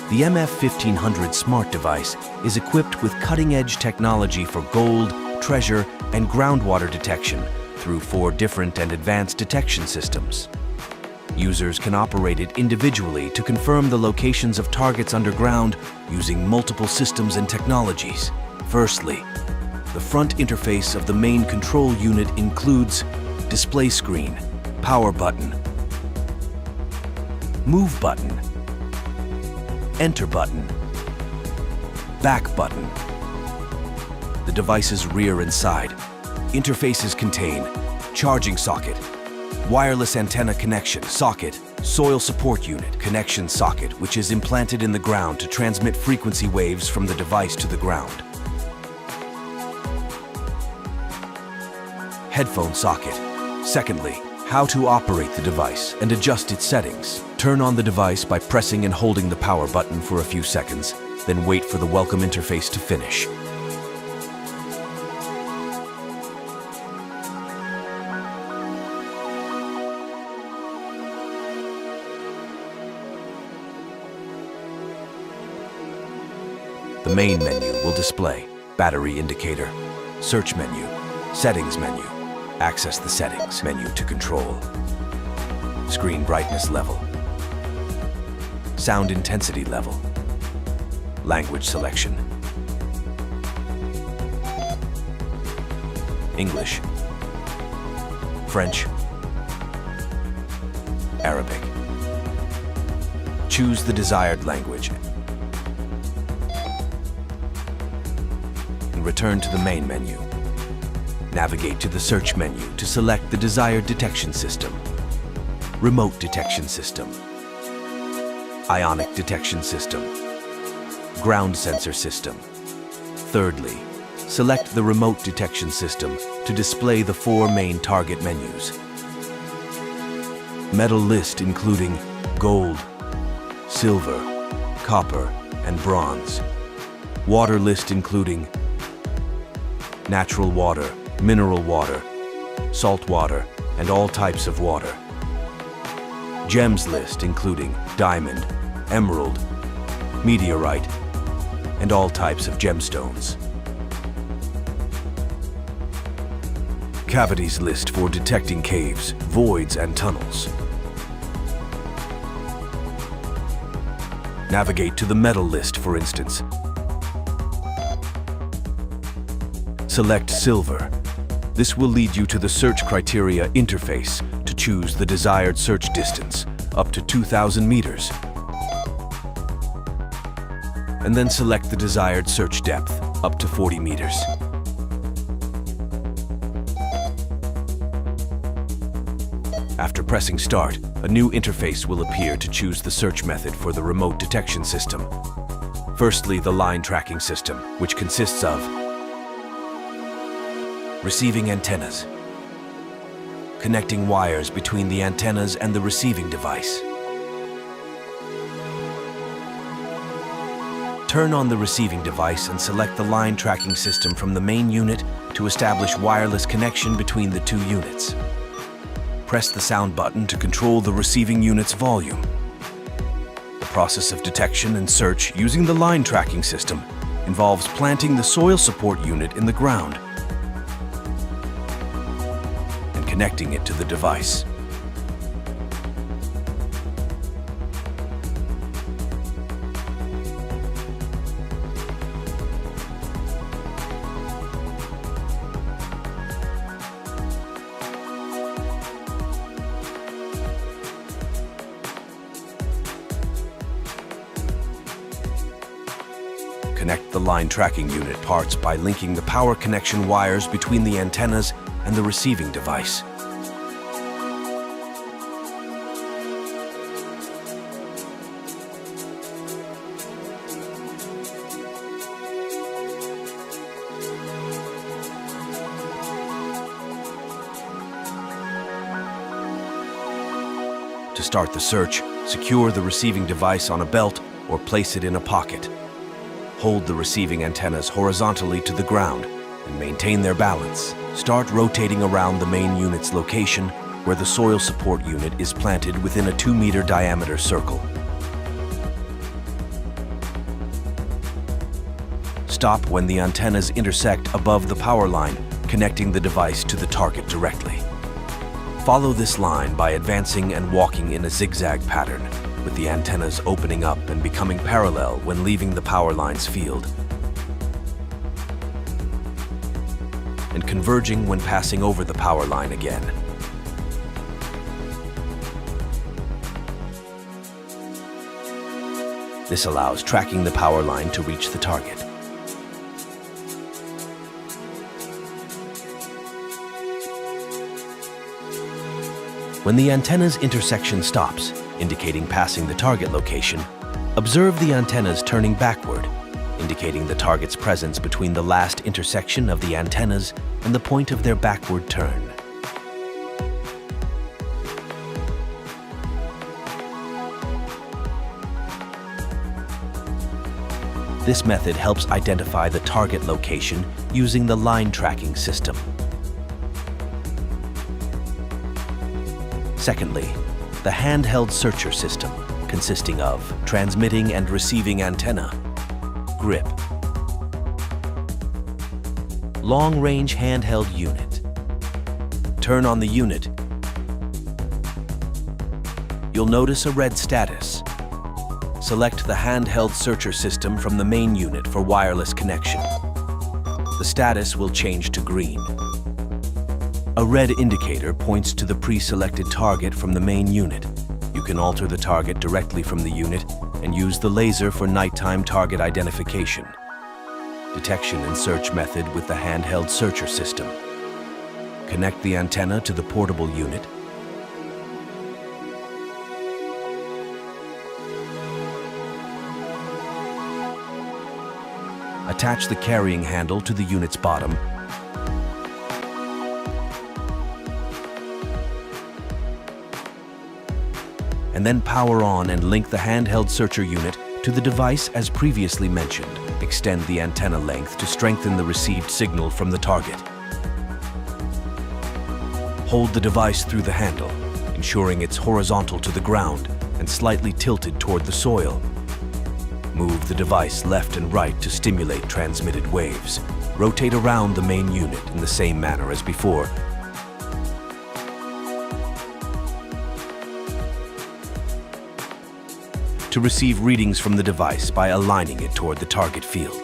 The MF-1500 smart device is equipped with cutting-edge technology for gold, treasure, and groundwater detection through 4 different and advanced detection systems. Users can operate it individually to confirm the locations of targets underground using multiple systems and technologies. Firstly, the front interface of the main control unit includes display screen, power button, move button, enter button, back button. The device's rear and side interfaces contain charging socket, wireless antenna connection socket, soil support unit connection socket, which is implanted in the ground to transmit frequency waves from the device to the ground. Headphone socket. Secondly, how to operate the device and adjust its settings. Turn on the device by pressing and holding the power button for a few seconds, then wait for the welcome interface to finish. The main menu will display battery indicator, search menu, settings menu, access the settings menu to control, screen brightness level, sound intensity level, language selection, English, French, Arabic. Choose the desired language and return to the main menu. Navigate to the search menu to select the desired detection system. Remote detection system, ionic detection system, ground sensor system. Thirdly, select the remote detection system to display the 4 main target menus. Metal list including gold, silver, copper, and bronze. Water list including natural water, mineral water, salt water, and all types of water. Gems list including diamond, emerald, meteorite, and all types of gemstones. Cavities list for detecting caves, voids, and tunnels. Navigate to the metal list, for instance. Select silver. This will lead you to the search criteria interface to choose the desired search distance, up to 2,000 meters. And then select the desired search depth, up to 40 meters. After pressing start, a new interface will appear to choose the search method for the remote detection system. Firstly, the line tracking system, which consists of receiving antennas, connecting wires between the antennas and the receiving device. Turn on the receiving device and select the line tracking system from the main unit to establish wireless connection between the 2 units. Press the sound button to control the receiving unit's volume. The process of detection and search using the line tracking system involves planting the soil support unit in the ground and connecting it to the device. Connect the line tracking unit parts by linking the power connection wires between the antennas and the receiving device. To start the search, secure the receiving device on a belt or place it in a pocket. Hold the receiving antennas horizontally to the ground and maintain their balance. Start rotating around the main unit's location where the soil support unit is planted within a 2-meter diameter circle. stop when the antennas intersect above the power line, connecting the device to the target directly. Follow this line by advancing and walking in a zigzag pattern, with the antennas opening up and becoming parallel when leaving the power line's field, and converging when passing over the power line again. This allows tracking the power line to reach the target. When the antenna's intersection stops, indicating passing the target location, observe the antennas turning backward, indicating the target's presence between the last intersection of the antennas and the point of their backward turn. This method helps identify the target location using the line tracking system. Secondly, the handheld searcher system, consisting of transmitting and receiving antenna, grip, long-range handheld unit. Turn on the unit. You'll notice a red status. Select the handheld searcher system from the main unit for wireless connection. The status will change to green. A red indicator points to the pre-selected target from the main unit. You can alter the target directly from the unit and use the laser for nighttime target identification. Detection and search method with the handheld searcher system. Connect the antenna to the portable unit. Attach the carrying handle to the unit's bottom. And then power on and link the handheld searcher unit to the device as previously mentioned. Extend the antenna length to strengthen the received signal from the target. Hold the device through the handle, ensuring it's horizontal to the ground and slightly tilted toward the soil. Move the device left and right to stimulate transmitted waves. Rotate around the main unit in the same manner as before. To receive readings from the device by aligning it toward the target field.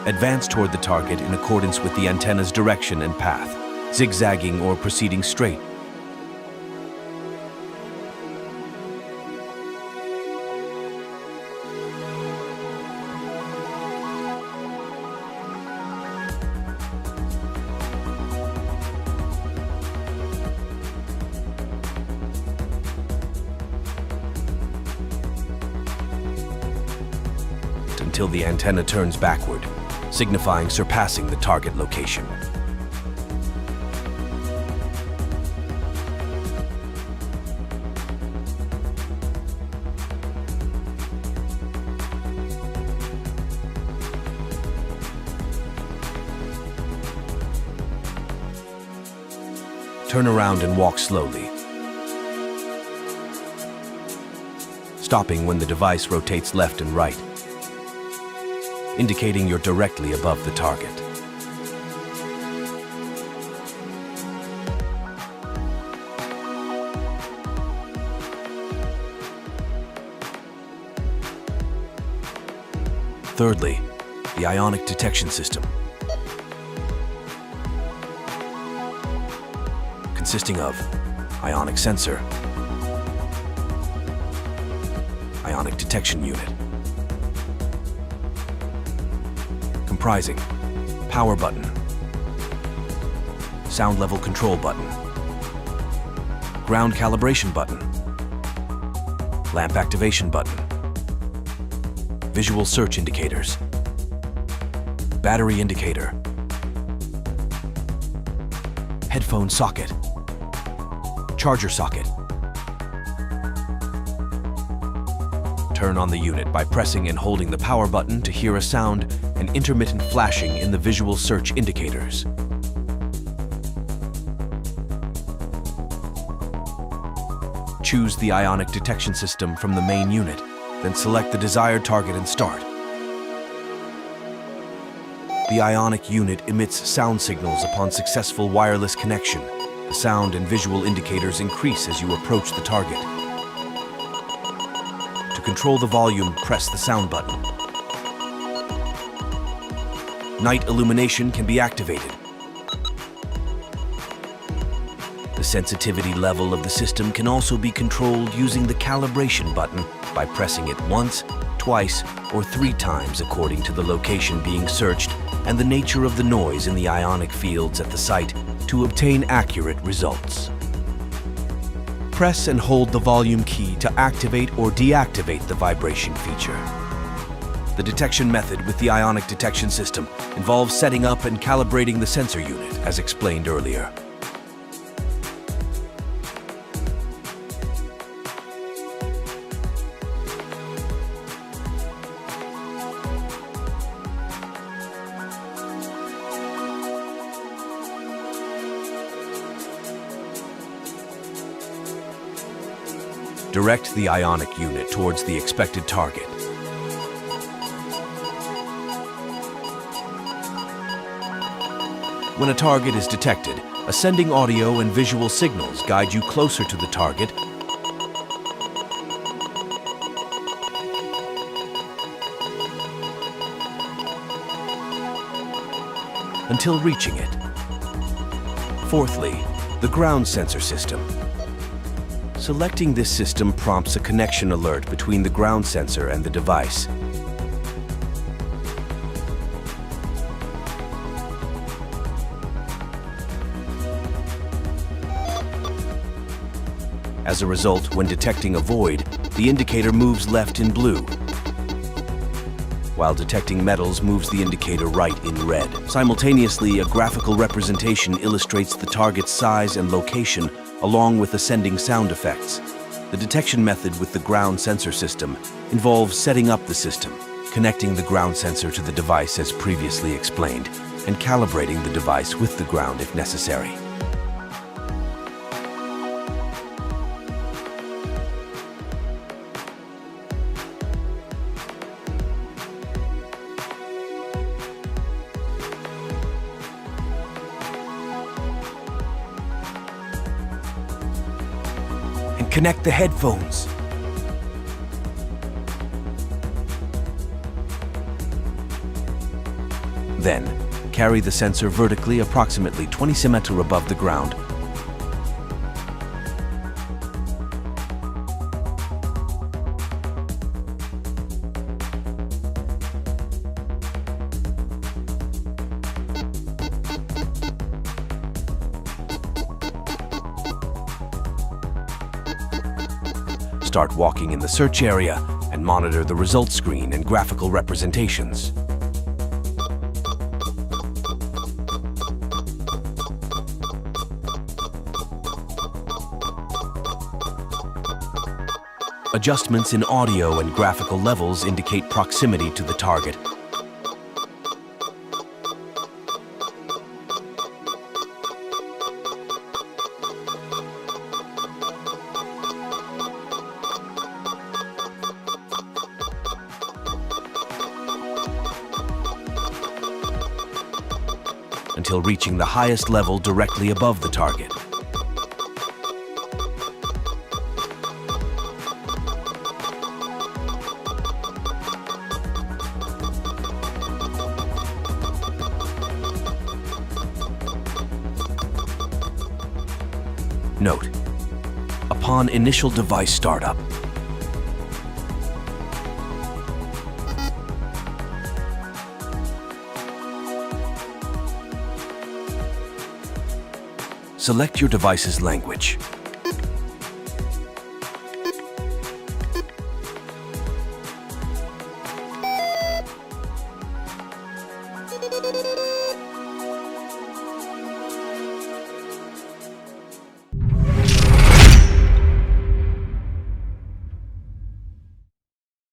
Advance toward the target in accordance with the antenna's direction and path, zigzagging or proceeding straight. Until the antenna turns backward, signifying surpassing the target location. Turn around and walk slowly, stopping when the device rotates left and right, indicating you're directly above the target. Thirdly, the ionic detection system, consisting of ionic sensor, ionic detection unit, comprising power button, sound level control button, ground calibration button, lamp activation button, visual search indicators, battery indicator, headphone socket, charger socket, Turn on the unit by pressing and holding the power button to hear a sound and intermittent flashing in the visual search indicators. Choose the ionic detection system from the main unit, then select the desired target and start. The ionic unit emits sound signals upon successful wireless connection. The sound and visual indicators increase as you approach the target. To control the volume, press the sound button. Night illumination can be activated. The sensitivity level of the system can also be controlled using the calibration button by pressing it once, twice, or 3 times according to the location being searched and the nature of the noise in the ionic fields at the site to obtain accurate results. Press and hold the volume key to activate or deactivate the vibration feature. The detection method with the ionic detection system involves setting up and calibrating the sensor unit, as explained earlier. Direct the ionic unit towards the expected target. When a target is detected, ascending audio and visual signals guide you closer to the target until reaching it. Fourthly, the ground sensor system. Selecting this system prompts a connection alert between the ground sensor and the device. As a result, when detecting a void, the indicator moves left in blue, while detecting metals moves the indicator right in red. Simultaneously, a graphical representation illustrates the target's size and location along with ascending sound effects. The detection method with the ground sensor system involves setting up the system, connecting the ground sensor to the device as previously explained, and calibrating the device with the ground if necessary. Connect the headphones. Then, carry the sensor vertically approximately 20 cm above the ground. Start walking in the search area and monitor the results screen and graphical representations. Adjustments in audio and graphical levels indicate proximity to the target. Until reaching the highest level directly above the target. Note: upon initial device startup, select your device's language.